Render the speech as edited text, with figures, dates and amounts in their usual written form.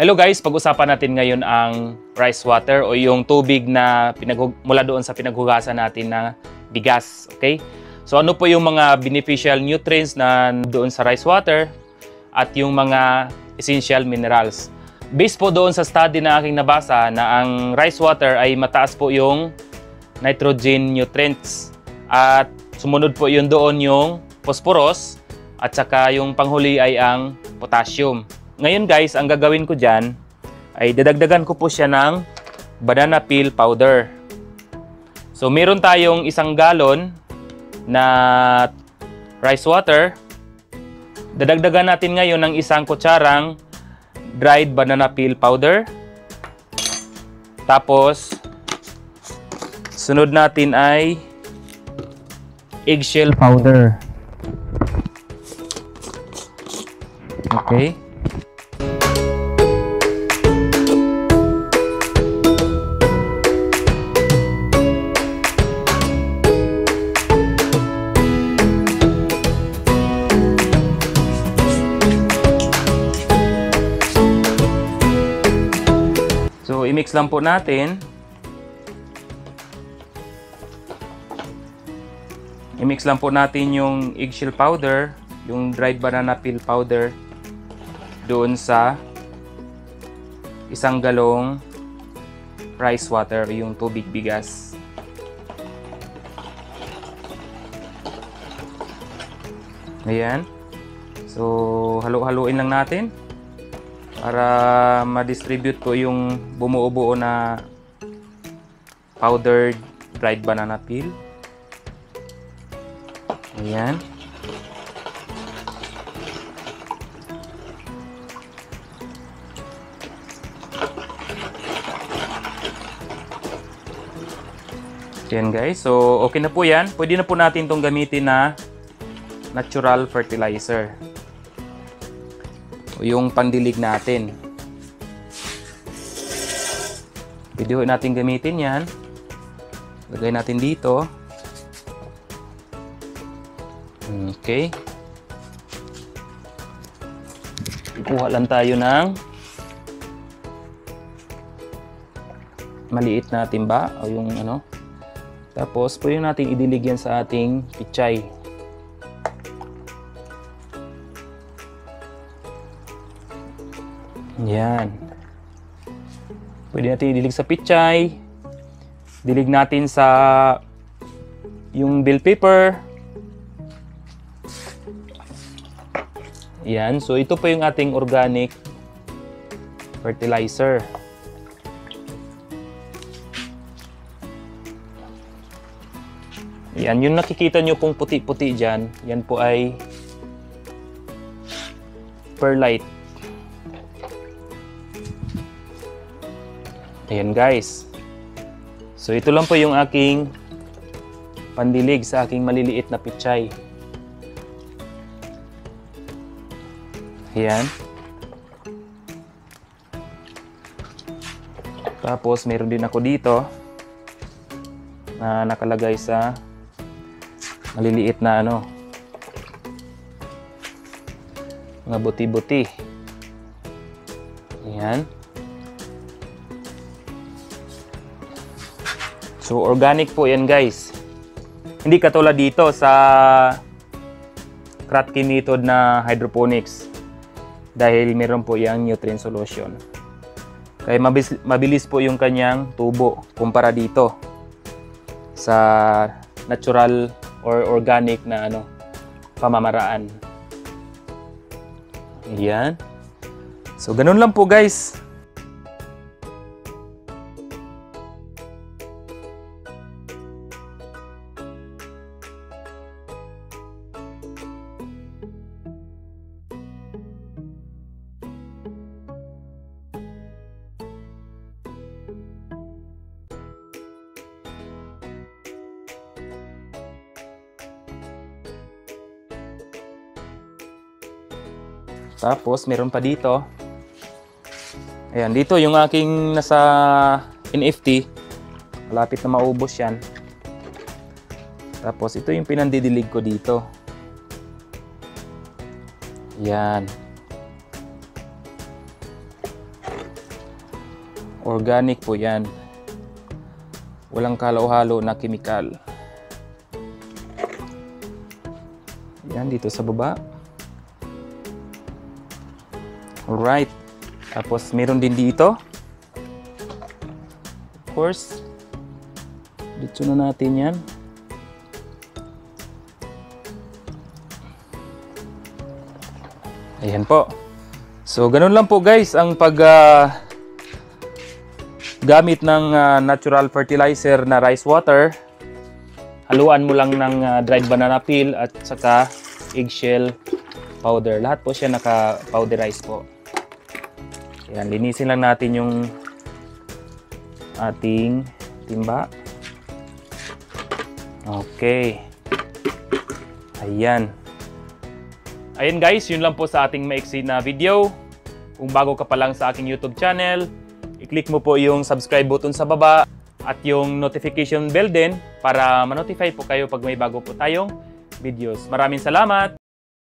Hello guys, pag-usapan natin ngayon ang rice water o yung tubig na mula doon sa pinaghugasan natin na bigas, okay? So ano po yung mga beneficial nutrients na doon sa rice water at yung mga essential minerals. Based po doon sa study na aking nabasa na ang rice water ay mataas po yung nitrogen nutrients at sumunod po yun doon yung phosphorus at saka yung panghuli ay ang potassium. Ngayon guys, ang gagawin ko dyan ay dadagdagan ko po siya ng banana peel powder. So meron tayong 1 galon na rice water. Dadagdagan natin ngayon ng 1 kutsarang dried banana peel powder. Tapos sunod natin ay eggshell powder. Okay. So, i-mix lang po natin. I-mix lang po natin yung eggshell powder, yung dried banana peel powder doon sa 1 galong rice water, yung tubig bigas. Ayan. So, halo-haluin lang natin para ma-distribute po yung bumuo-buo na powdered dried banana peel. Ayan. Ayan guys, so okay na po yan. Pwede na po natin itong gamitin na natural fertilizer. Yung pandilig natin. Pwede natin gamitin yan. Lagay natin dito. Okay. Kuha lang tayo ng maliit na timba o yung ano. Tapos pwede natin idilig yan sa ating pichay. Yan. Pwede natin idilig sa pichay. Dilig natin sa yung bell pepper. Yan. So ito po yung ating organic fertilizer. Yan. Yung nakikita nyo pong puti-puti dyan, yan po ay perlite. Ayan guys. So ito lang po yung aking pandilig sa aking maliliit na pichay. Ayan. Tapos meron din ako dito na nakalagay sa maliliit na ano, mga buti-buti. Ayan. So, organic po yan guys. Hindi katulad dito sa Kratky method na hydroponics. Dahil meron po yung nutrient solution. Kaya mabilis po yung kanyang tubo kumpara dito sa natural or organic na ano, pamamaraan. Ayan. So, ganun lang po guys. Tapos, meron pa dito. Ayan, dito yung aking nasa NFT. Malapit na maubos yan. Tapos, ito yung pinandidilig ko dito. Yan. Organic po yan. Walang kahalo-halo na chemical. Yan, dito sa baba. Alright. Tapos, meron din dito. Of course. Dito na natin yan. Ayan po. So, ganun lang po guys ang gamit ng natural fertilizer na rice water. Haluan mo lang ng dried banana peel at saka eggshell powder. Lahat po siya naka-powderize po. Ayan, linisin lang natin yung ating timba. Okay. Ayan. Ayan guys, yun lang po sa ating maiksi na video. Kung bago ka pa lang sa aking YouTube channel, i-click mo po yung subscribe button sa baba at yung notification bell din para ma-notify po kayo pag may bago po tayong videos. Maraming salamat!